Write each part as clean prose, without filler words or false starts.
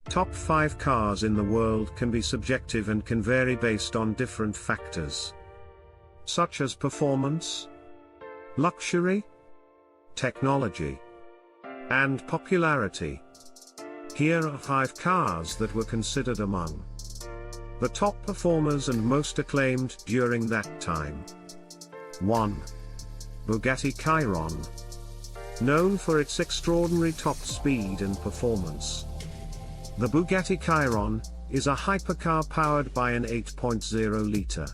Top 5 cars in the world can be subjective and can vary based on different factors, such as performance, luxury, technology, and popularity. Here are 5 cars that were considered among the top performers and most acclaimed during that time. 1. Bugatti Chiron. Known for its extraordinary top speed and performance, the Bugatti Chiron is a hypercar powered by an 8.0-liter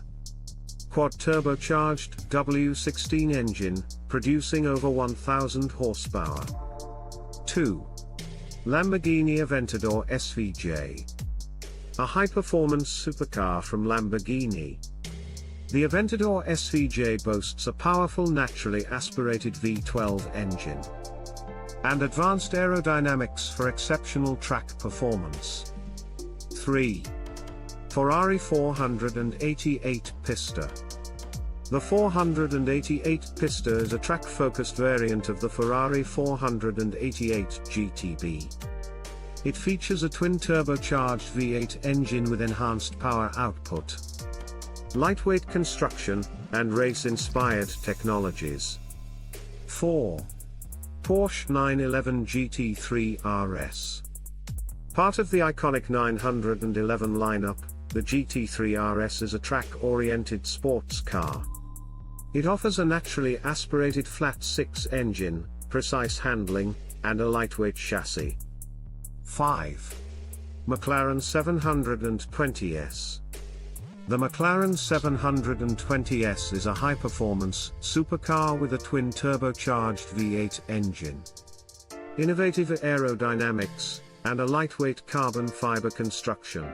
quad-turbocharged W16 engine, producing over 1,000 horsepower. 2. Lamborghini Aventador SVJ. A high-performance supercar from Lamborghini. The Aventador SVJ boasts a powerful naturally aspirated V12 engine and advanced aerodynamics for exceptional track performance. 3. Ferrari 488 Pista. The 488 Pista is a track-focused variant of the Ferrari 488 GTB. It features a twin-turbocharged V8 engine with enhanced power output, lightweight construction, and race-inspired technologies. 4. Porsche 911 GT3 RS. Part of the iconic 911 lineup, the GT3 RS is a track-oriented sports car. It offers a naturally aspirated flat-six engine, precise handling, and a lightweight chassis. 5. McLaren 720S. The McLaren 720S is a high-performance supercar with a twin-turbocharged V8 engine, innovative aerodynamics, and a lightweight carbon fiber construction.